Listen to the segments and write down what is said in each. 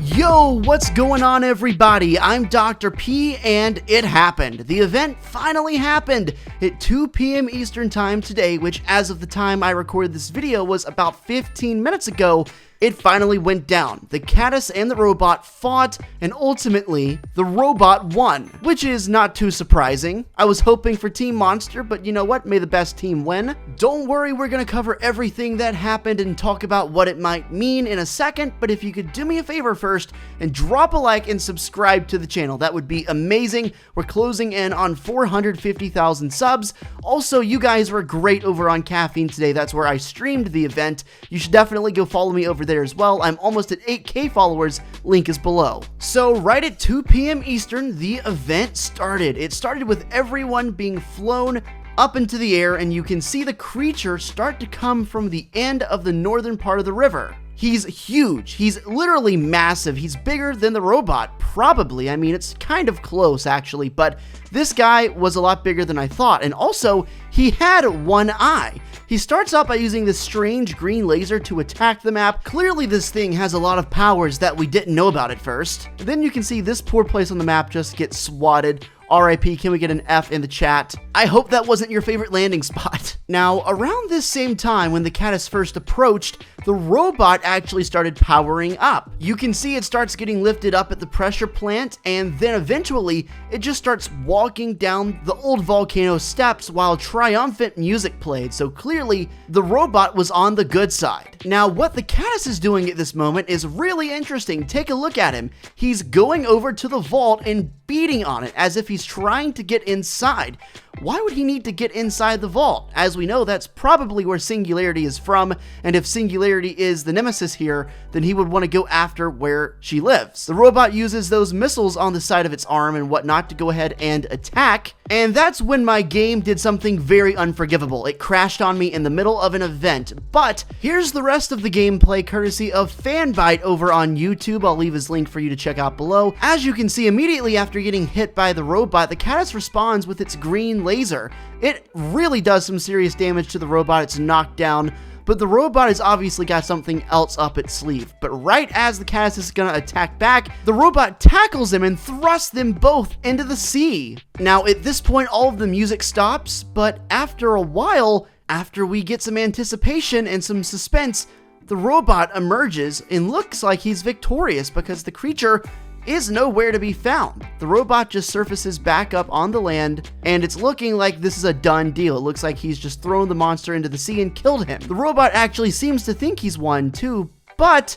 Yo, what's going on everybody? I'm Dr. P and it happened. The event finally happened at 2 p.m. Eastern time today, which as of the time I recorded this video was about 15 minutes ago. It finally went down. The caddis and the robot fought, and ultimately, the robot won, which is not too surprising. I was hoping for Team Monster, but you know what? May the best team win. Don't worry, we're gonna cover everything that happened and talk about what it might mean in a second, but if you could do me a favor first and drop a like and subscribe to the channel, that would be amazing. We're closing in on 450,000 subs. Also, you guys were great over on Caffeine today. That's where I streamed the event. You should definitely go follow me over there as well. I'm almost at 8K followers, link is below. So right at 2 p.m. Eastern, the event started. It started with everyone being flown up into the air, and you can see the creature start to come from the end of the northern part of the river. He's huge. He's literally massive. He's bigger than the robot, probably. I mean, it's kind of close, actually, but this guy was a lot bigger than I thought, and also, he had one eye. He starts out by using this strange green laser to attack the map. Clearly, this thing has a lot of powers that we didn't know about at first. Then you can see this poor place on the map just get swatted. RIP, can we get an F in the chat? I hope that wasn't your favorite landing spot. Now, around this same time when the caddis first approached, the robot actually started powering up. You can see it starts getting lifted up at the pressure plant, and then eventually, it just starts walking down the old volcano steps while triumphant music played, so clearly, the robot was on the good side. Now, what the caddis is doing at this moment is really interesting. Take a look at him. He's going over to the vault and beating on it as if he's trying to get inside. Why would he need to get inside the vault? As we know, that's probably where Singularity is from, and if Singularity is the nemesis here, then he would want to go after where she lives. The robot uses those missiles on the side of its arm and whatnot to go ahead and attack, and that's when my game did something very unforgivable. It crashed on me in the middle of an event, but here's the rest of the gameplay courtesy of Fanbyte over on YouTube. I'll leave his link for you to check out below. As you can see, immediately after getting hit by the robot, the caddis responds with its green laser. It really does some serious damage to the robot. It's knocked down, but the robot has obviously got something else up its sleeve. But right as the caddis is gonna attack back, the robot tackles him and thrusts them both into the sea. Now, at this point, all of the music stops, but after a while, after we get some anticipation and some suspense, the robot emerges and looks like he's victorious because the creature is nowhere to be found. The robot just surfaces back up on the land, and it's looking like this is a done deal. It looks like he's just thrown the monster into the sea and killed him. The robot actually seems to think he's won too, but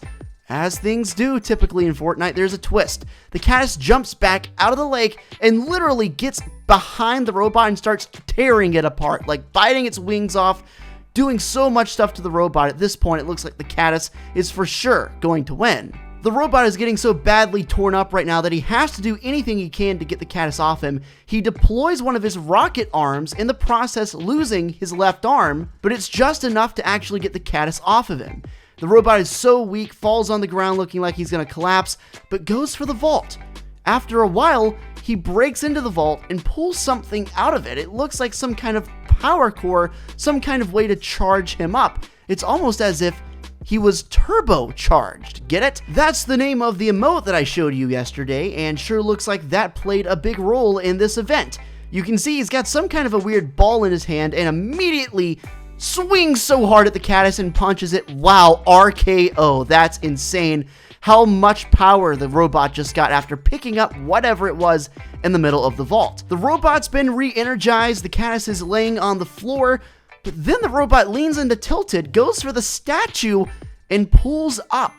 as things do typically in Fortnite, there's a twist. The caddis jumps back out of the lake and literally gets behind the robot and starts tearing it apart, like biting its wings off, doing so much stuff to the robot. At this point, it looks like the caddis is for sure going to win. The robot is getting so badly torn up right now that he has to do anything he can to get the caddis off him. He deploys one of his rocket arms, in the process losing his left arm, but it's just enough to actually get the caddis off of him. The robot is so weak, falls on the ground looking like he's gonna collapse, but goes for the vault. After a while, he breaks into the vault and pulls something out of it. It looks like some kind of power core, some kind of way to charge him up. It's almost as if he was turbocharged. Get it? That's the name of the emote that I showed you yesterday, and sure looks like that played a big role in this event. You can see he's got some kind of a weird ball in his hand and immediately swings so hard at the caddis and punches it. Wow, RKO. That's insane how much power the robot just got after picking up whatever it was in the middle of the vault. The robot's been re-energized. The caddis is laying on the floor, but then the robot leans into Tilted, goes for the statue, and pulls up.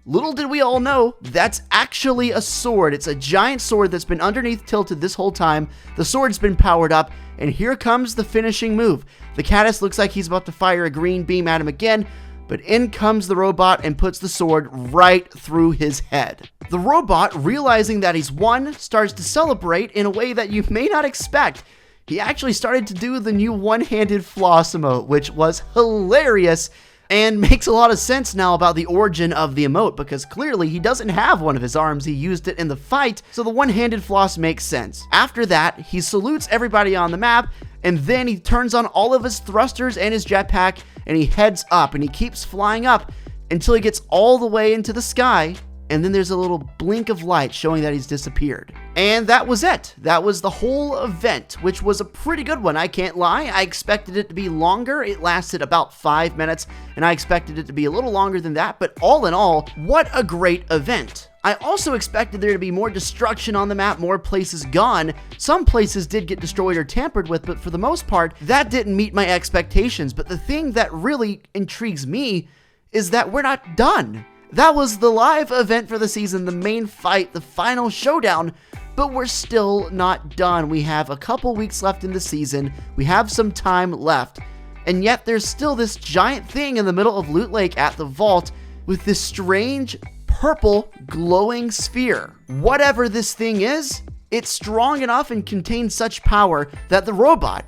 Little did we all know, that's actually a sword. It's a giant sword that's been underneath Tilted this whole time. The sword's been powered up, and here comes the finishing move. The caddis looks like he's about to fire a green beam at him again, but in comes the robot and puts the sword right through his head. The robot, realizing that he's won, starts to celebrate in a way that you may not expect. He actually started to do the new one-handed floss emote, which was hilarious and makes a lot of sense now about the origin of the emote, because clearly he doesn't have one of his arms. He used it in the fight, so the one-handed floss makes sense. After that, he salutes everybody on the map, and then he turns on all of his thrusters and his jetpack, and he heads up, and he keeps flying up until he gets all the way into the sky, and then there's a little blink of light showing that he's disappeared. And that was it. That was the whole event, which was a pretty good one, I can't lie. I expected it to be longer. It lasted about 5 minutes, and I expected it to be a little longer than that, but all in all, what a great event. I also expected there to be more destruction on the map, more places gone. Some places did get destroyed or tampered with, but for the most part, that didn't meet my expectations. But the thing that really intrigues me is that we're not done. That was the live event for the season, the main fight, the final showdown, but we're still not done. We have a couple weeks left in the season. We have some time left, and yet there's still this giant thing in the middle of Loot Lake at the vault with this strange purple glowing sphere. Whatever this thing is, it's strong enough and contains such power that the robot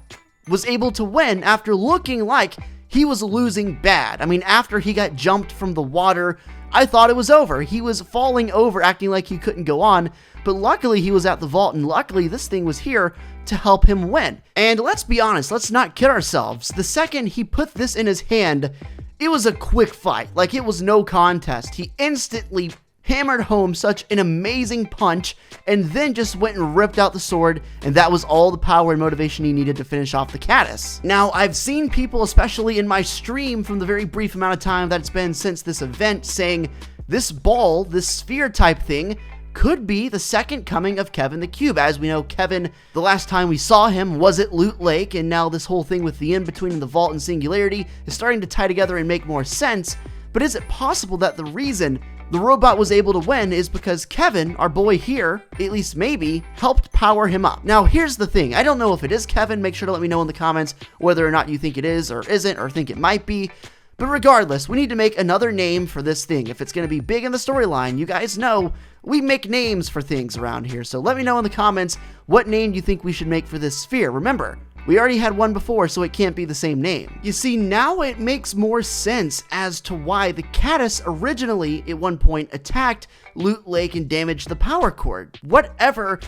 was able to win after looking like he was losing bad. I mean, after he got jumped from the water, I thought it was over. He was falling over, acting like he couldn't go on, but luckily he was at the vault, and luckily this thing was here to help him win. And let's be honest, let's not kid ourselves. The second he put this in his hand, it was a quick fight. Like, it was no contest. He instantly hammered home such an amazing punch, and then just went and ripped out the sword, and that was all the power and motivation he needed to finish off the caddis. Now, I've seen people, especially in my stream from the very brief amount of time that it's been since this event, saying this ball, this sphere type thing, could be the second coming of Kevin the Cube. As we know, Kevin, the last time we saw him was at Loot Lake, and now this whole thing with the in-between the vault and Singularity is starting to tie together and make more sense. But is it possible that the reason the robot was able to win is because Kevin, our boy here, at least maybe, helped power him up? Now, here's the thing. I don't know if it is Kevin. Make sure to let me know in the comments whether or not you think it is or isn't, or think it might be. But regardless, we need to make another name for this thing. If it's going to be big in the storyline, you guys know we make names for things around here. So let me know in the comments what name you think we should make for this sphere. Remember, we already had one before, so it can't be the same name. You see, now it makes more sense as to why the caddis originally, at one point, attacked Loot Lake and damaged the power cord. Whatever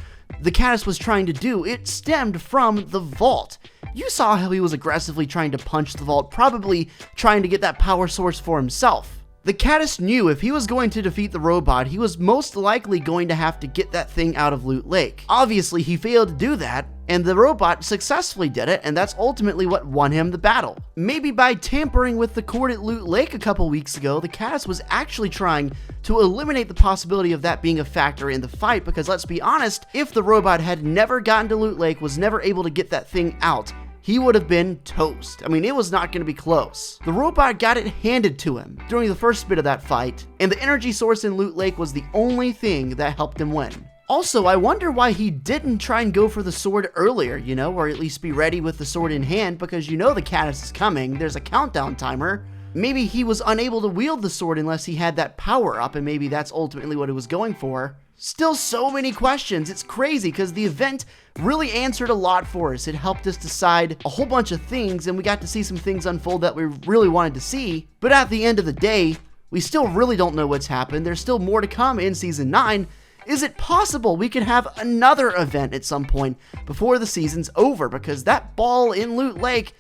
the caddis was trying to do, it stemmed from the vault. You saw how he was aggressively trying to punch the vault, probably trying to get that power source for himself. The caddis knew if he was going to defeat the robot, he was most likely going to have to get that thing out of Loot Lake. Obviously, he failed to do that, and the robot successfully did it, and that's ultimately what won him the battle. Maybe by tampering with the cord at Loot Lake a couple weeks ago, the caddis was actually trying to eliminate the possibility of that being a factor in the fight, because let's be honest, if the robot had never gotten to Loot Lake, was never able to get that thing out, he would have been toast. I mean, it was not going to be close. The robot got it handed to him during the first bit of that fight, and the energy source in Loot Lake was the only thing that helped him win. Also, I wonder why he didn't try and go for the sword earlier, you know, or at least be ready with the sword in hand, because you know the caddis is coming. There's a countdown timer. Maybe he was unable to wield the sword unless he had that power up, and maybe that's ultimately what it was going for. Still so many questions. It's crazy because the event really answered a lot for us. It helped us decide a whole bunch of things, and we got to see some things unfold that we really wanted to see. But at the end of the day, we still really don't know what's happened. There's still more to come in Season 9. Is it possible we could have another event at some point before the season's over? Because that ball in Loot Lake,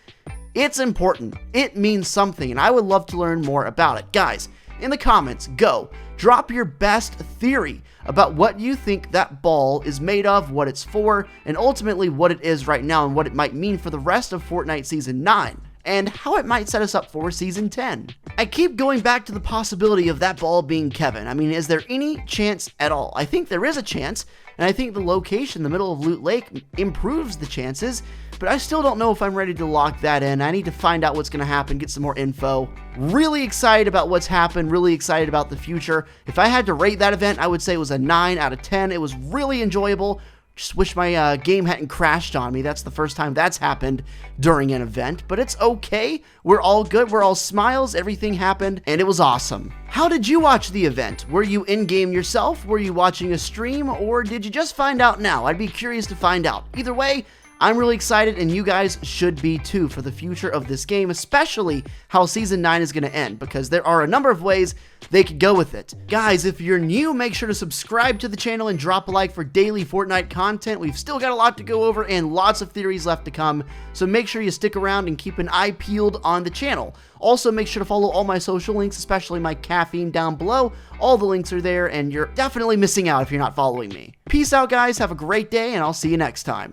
it's important. It means something, and I would love to learn more about it. Guys, in the comments, go. Drop your best theory about what you think that ball is made of, what it's for, and ultimately what it is right now and what it might mean for the rest of Fortnite Season 9, and how it might set us up for Season 10. I keep going back to the possibility of that ball being Kevin. I mean, is there any chance at all? I think there is a chance, and I think the location in the middle of Loot Lake improves the chances, but I still don't know if I'm ready to lock that in. I need to find out what's going to happen, get some more info. Really excited about what's happened, really excited about the future. If I had to rate that event, I would say it was a 9 out of 10. It was really enjoyable. Just wish my game hadn't crashed on me. That's the first time that's happened during an event, but it's okay. We're all good. We're all smiles. Everything happened, and it was awesome. How did you watch the event? Were you in-game yourself? Were you watching a stream, or did you just find out now? I'd be curious to find out. Either way, I'm really excited, and you guys should be too, for the future of this game, especially how Season 9 is going to end, because there are a number of ways they could go with it. Guys, if you're new, make sure to subscribe to the channel and drop a like for daily Fortnite content. We've still got a lot to go over and lots of theories left to come, so make sure you stick around and keep an eye peeled on the channel. Also, make sure to follow all my social links, especially my caffeine, down below. All the links are there, and you're definitely missing out if you're not following me. Peace out, guys. Have a great day, and I'll see you next time.